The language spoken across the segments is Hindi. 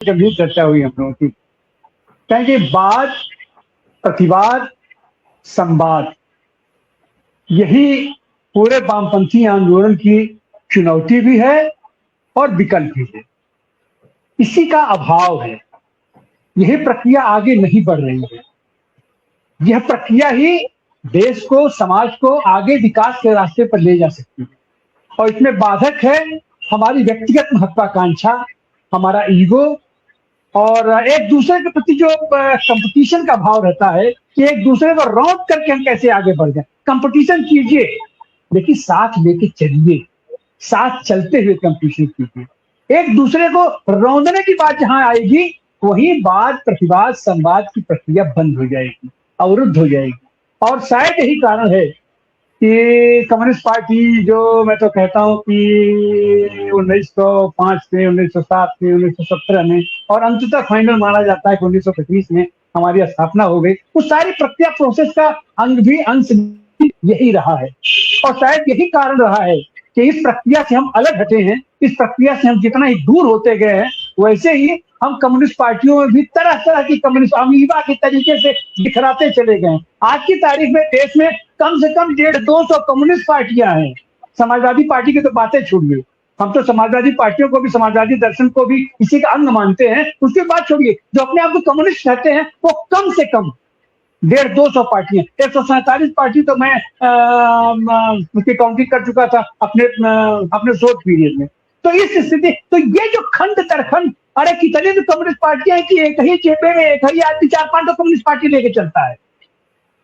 गंभीर चर्चा हुई हम लोगों की। कहेंगे वाद, प्रतिवाद, संवाद, यही पूरे वामपंथी आंदोलन की चुनौती भी है और विकल्प भी है। इसी का अभाव है, यही प्रक्रिया आगे नहीं बढ़ रही है। यह प्रक्रिया ही देश को, समाज को आगे विकास के रास्ते पर ले जा सकती है। और इसमें बाधक है हमारी व्यक्तिगत महत्वाकांक्षा, हमारा ईगो और एक दूसरे के प्रति जो कंपटीशन का भाव रहता है कि एक दूसरे को रौंद करके हम कैसे आगे बढ़ जाए। कंपटीशन कीजिए, लेकिन साथ लेके चलिए, साथ चलते हुए कंपटीशन कीजिए। एक दूसरे को रौंदने की बात जहां आएगी, वहीं वाद, प्रतिवाद, संवाद की प्रक्रिया बंद हो जाएगी, अवरुद्ध हो जाएगी। और शायद यही कारण है कि कम्युनिस्ट पार्टी, जो मैं तो कहता हूं कि 1905 में, 1907 में, 1917 में और अंततः फाइनल माना जाता है कि 1925 में हमारी स्थापना हो गई, उस सारी प्रक्रिया, प्रोसेस का अंश यही रहा है। और शायद यही कारण रहा है कि इस प्रक्रिया से हम अलग हटे हैं। इस प्रक्रिया से हम जितना ही दूर होते गए हैं, वैसे ही हम कम्युनिस्ट पार्टियों में भी तरह तरह की कम्युनिस्ट अमीबा के तरीके से बिखराते चले गए। आज की तारीख में देश में कम से कम 150-200 कम्युनिस्ट पार्टियां हैं। समाजवादी पार्टी की तो बातें छोड़िए, हम तो समाजवादी पार्टियों को भी, समाजवादी दर्शन को भी इसी का अंग मानते हैं। उसकी बात छोड़िए, जो अपने आप को कम्युनिस्ट कहते हैं वो कम से कम 150-200 पार्टियां। 147 पार्टी तो मैं उसकी काउंटिंग कर चुका था अपने शोध पीरियड में। तो इस स्थिति, तो ये जो खंड तरखंड, अरे कितनी तो कम्युनिस्ट पार्टियां हैं कि एक ही जेबे में एक ही आदमी 4-5 तो कम्युनिस्ट पार्टी लेके चलता है।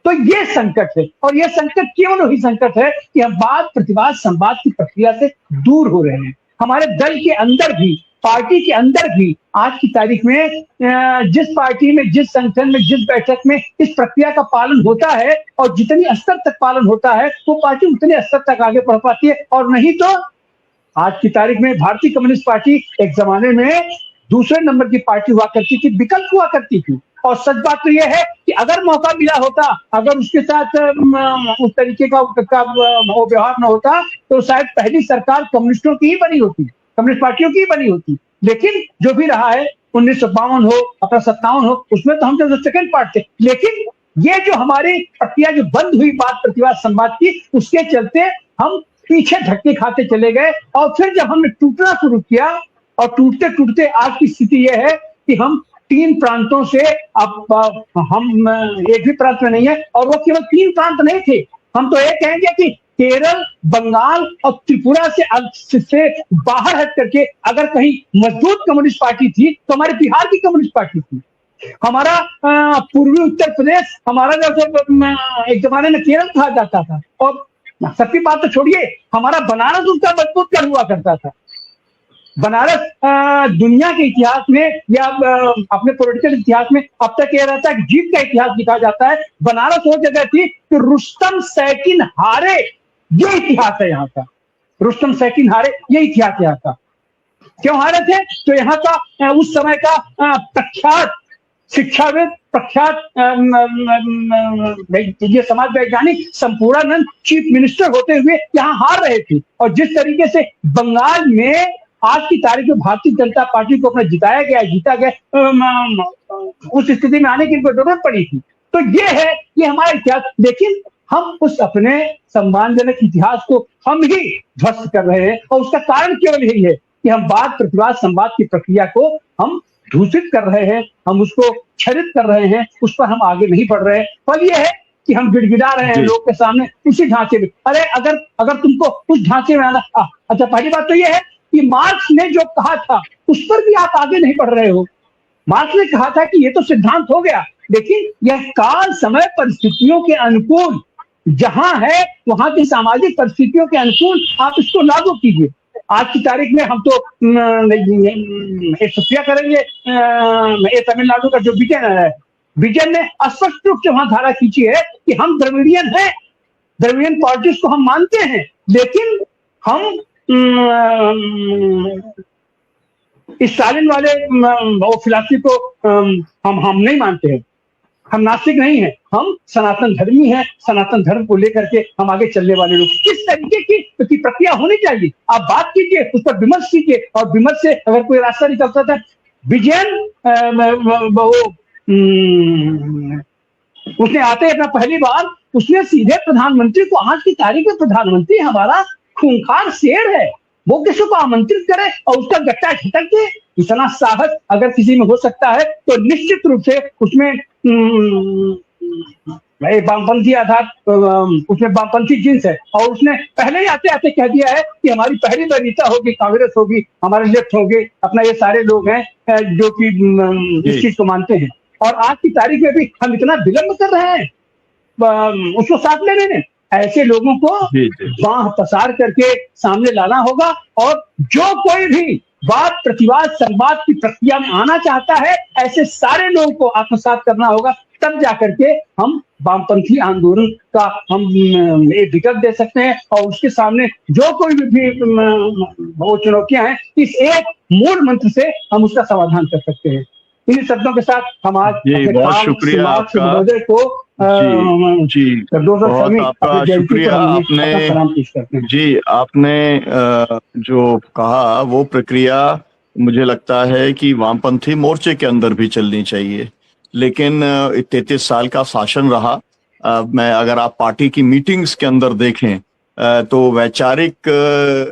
तो ये संकट है, और ये संकट केवल वही संकट है कि हम वाद, प्रतिवाद, संवाद की प्रक्रिया से दूर हो रहे हैं। हमारे दल के अंदर भी, पार्टी के अंदर भी आज की तारीख में जिस पार्टी में, जिस संगठन में, जिस बैठक में इस प्रक्रिया का पालन होता है और जितनी स्तर तक पालन होता है, वो पार्टी उतने स्तर तक आगे बढ़ पाती है। और नहीं तो आज की तारीख में भारतीय कम्युनिस्ट पार्टी एक जमाने में दूसरे नंबर की पार्टी हुआ करती थी, विकल्प हुआ करती थी। और सच बात तो यह है कि अगर मौका मिला होता, अगर उसके साथ उस तरीके का व्यवहार न होता, तो शायद पहली सरकार कम्युनिस्टों की ही बनी होती, कम्युनिस्ट पार्टियों की ही बनी होती। लेकिन जो भी रहा है, 1952 हो, 57 हो, उसमें तो हम जो सेकंड पार्ट थे। लेकिन ये जो हमारी प्रक्रिया जो बंद हुई वाद, प्रतिवाद, संवाद की, उसके चलते हम पीछे धक्के खाते चले गए। और फिर जब हमने टूटना शुरू किया, और टूटते टूटते आज की स्थिति यह है कि हम 3 प्रांतों से, अब हम एक भी प्रांत में नहीं है, और वो केवल 3 प्रांत नहीं थे। हम तो ये कहेंगे कि केरल, बंगाल और त्रिपुरा से बाहर हट करके अगर कहीं मजबूत कम्युनिस्ट पार्टी थी तो हमारे बिहार की कम्युनिस्ट पार्टी थी। हमारा पूर्वी उत्तर प्रदेश, हमारा जैसे एक जमाने में केरल कहा जाता था। और सबकी बात तो छोड़िए, हमारा बनारस उसका मजबूत कर हुआ करता था। बनारस दुनिया के इतिहास में या अपने पॉलिटिकल इतिहास में अब तक यह रहता है कि जीत का इतिहास लिखा जाता है। बनारस वो जगह थी कि रुस्तम सैकिन हारे, ये इतिहास है यहाँ का। रुस्तम सैकिन हारे, ये इतिहास यहाँ का। क्यों हारे थे? तो यहाँ का उस समय का प्रख्यात शिक्षाविद, प्रख्यात ये समाज वैज्ञानिक संपूर्णानंद चीफ मिनिस्टर होते हुए यहाँ हार रहे थे। और जिस तरीके से बंगाल में आज की तारीख में भारतीय जनता पार्टी को अपना जिताया गया, जीता गया, उस स्थिति में आने की जरूरत पड़ी थी। तो ये है, ये हमारा इतिहास। लेकिन हम उस अपने सम्मानजनक इतिहास को हम ही ध्वस्त कर रहे हैं, और उसका कारण केवल यही है कि हम वाद, प्रतिवाद, संवाद की प्रक्रिया को हम दूषित कर रहे हैं, हम उसको क्षरित कर रहे हैं, उस पर हम आगे नहीं बढ़ रहे हैं। फल यह है कि हम गिड़गिड़ा रहे हैं लोग के सामने उसी ढांचे में। अरे अगर तुमको उस ढांचे में आना, अच्छा, पहली बात तो यह है कि मार्क्स ने जो कहा था उस पर भी आप आगे नहीं बढ़ रहे हो। मार्क्स ने कहा था कि ये तो सिद्धांत हो गया, लेकिन यह काल, समय, परिस्थितियों के अनुकूल जहां है, वहां की सामाजिक परिस्थितियों के अनुकूल आप इसको लागू कीजिए। आज की तारीख में हम तो एक शुक्रिया करेंगे ये तमिलनाडु का जो विजन है, विजन ने स्पष्ट रूप से वहां धारा खींची है कि हम द्रविडियन हैं, द्रविडियन पॉलिटिक्स को हम मानते हैं, लेकिन हम स्टालिन वाले वो फिलॉसफी को हम नहीं मानते हैं। हम नास्तिक नहीं हैं, हम सनातन धर्मी हैं। सनातन धर्म को लेकर के हम आगे चलने वाले लोग। किस तरीके की प्रक्रिया होनी चाहिए, आप बात कीजिए, उस पर विमर्श कीजिए, और विमर्श से अगर कोई रास्ता निकलता था, विजयन उसने आते अपना पहली बार उसने सीधे प्रधानमंत्री को, आज की तारीख में प्रधानमंत्री हमारा खूंखार शेर है, वो किसी को आमंत्रित करे और उसका गट्टा झटक दे। इतना साहस अगर किसी में हो सकता है तो निश्चित रूप से उसमें वामपंथी आधार, उसमें वामपंथी जींस है। और उसने पहले ही आते आते कह दिया है कि हमारी पहली वरीयता होगी कांग्रेस होगी, हमारे लेफ्ट होंगे, अपना ये सारे लोग हैं जो कि इस चीज को मानते हैं। और आज की तारीख में भी हम इतना विलंब कर रहे हैं उसको साथ लेने में। ऐसे लोगों को बांह पसार करके सामने लाना होगा, और जो कोई भी वाद प्रतिवाद संवाद की प्रक्रिया में आना चाहता है, ऐसे सारे लोगों को आत्मसात करना होगा, तब जाकर के हम वामपंथी आंदोलन का हम एक विकल्प दे सकते हैं। और उसके सामने जो कोई भी वो चुनौतियां हैं, इस एक मूल मंत्र से हम उसका समाधान कर सकते हैं। इन शब्दों के साथ हम आज बहुत शुक्रिया आपका महोदय को जी बहुत आपका शुक्रिया। आपने जो कहा वो प्रक्रिया मुझे लगता है कि वामपंथी मोर्चे के अंदर भी चलनी चाहिए, लेकिन 33 साल का शासन रहा। मैं अगर आप पार्टी की मीटिंग्स के अंदर देखें तो वैचारिक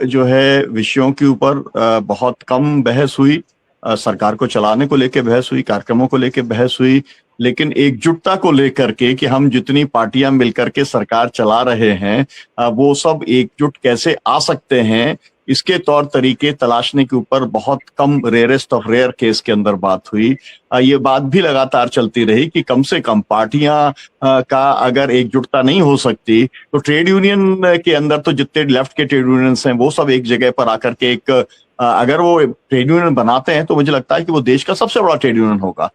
जो है विषयों के ऊपर बहुत कम बहस हुई। सरकार को चलाने को लेकर बहस हुई, कार्यक्रमों को लेकर बहस हुई, लेकिन एकजुटता को लेकर के कि हम जितनी पार्टियां मिलकर के सरकार चला रहे हैं वो सब एकजुट कैसे आ सकते हैं, इसके तौर तरीके तलाशने के ऊपर बहुत कम, रेयरेस्ट ऑफ रेयर केस के अंदर बात हुई। ये बात भी लगातार चलती रही कि कम से कम पार्टियां का अगर एकजुटता नहीं हो सकती तो ट्रेड यूनियन के अंदर तो जितने लेफ्ट के ट्रेड यूनियंस हैं वो सब एक जगह पर आकर के एक अगर वो ट्रेड यूनियन बनाते हैं तो मुझे लगता है कि वो देश का सबसे बड़ा ट्रेड यूनियन होगा।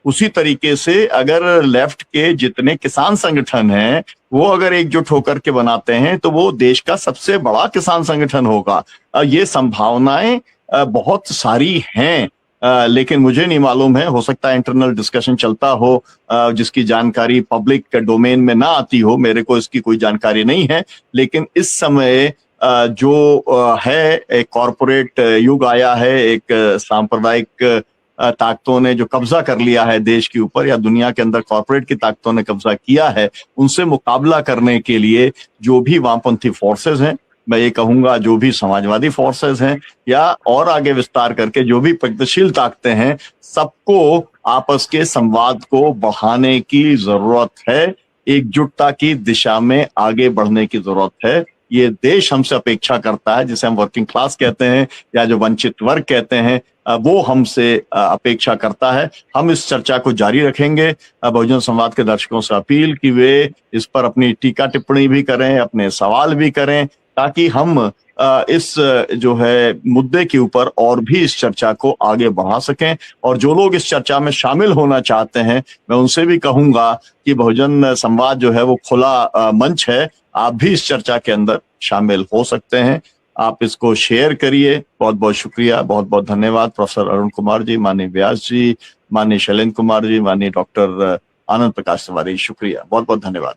उसी तरीके से अगर लेफ्ट के जितने किसान संगठन हैं वो अगर एकजुट होकर के बनाते हैं तो वो देश का सबसे बड़ा किसान संगठन होगा। ये संभावनाएं बहुत सारी हैं, लेकिन मुझे नहीं मालूम है, हो सकता है इंटरनल डिस्कशन चलता हो जिसकी जानकारी पब्लिक डोमेन में ना आती हो, मेरे को इसकी कोई जानकारी नहीं है। लेकिन इस समय जो है एक कॉरपोरेट युग आया है, एक सांप्रदायिक ताकतों ने जो कब्जा कर लिया है देश के ऊपर, या दुनिया के अंदर कॉरपोरेट की ताकतों ने कब्जा किया है, उनसे मुकाबला करने के लिए जो भी वामपंथी फोर्सेस हैं, मैं ये कहूंगा जो भी समाजवादी फोर्सेस हैं, या और आगे विस्तार करके जो भी प्रगतिशील ताकतें हैं, सबको आपस के संवाद को बढ़ाने की जरूरत है, एकजुटता की दिशा में आगे बढ़ने की जरूरत है। ये देश हमसे अपेक्षा करता है, जिसे हम वर्किंग क्लास कहते हैं या जो वंचित वर्ग कहते हैं, वो हमसे अपेक्षा करता है। हम इस चर्चा को जारी रखेंगे। बहुजन संवाद के दर्शकों से अपील कि वे इस पर अपनी टीका टिप्पणी भी करें, अपने सवाल भी करें, ताकि हम इस जो है मुद्दे के ऊपर और भी इस चर्चा को आगे बढ़ा सकें। और जो लोग इस चर्चा में शामिल होना चाहते हैं, मैं उनसे भी कहूंगा कि बहुजन संवाद जो है वो खुला मंच है, आप भी इस चर्चा के अंदर शामिल हो सकते हैं। आप इसको शेयर करिए। बहुत बहुत शुक्रिया, बहुत बहुत धन्यवाद प्रोफेसर अरुण कुमार जी, माननीय व्यास जी, माननीय शैलेंद्र कुमार जी, माननीय डॉक्टर आनंद प्रकाश तिवारी, शुक्रिया, बहुत बहुत धन्यवाद।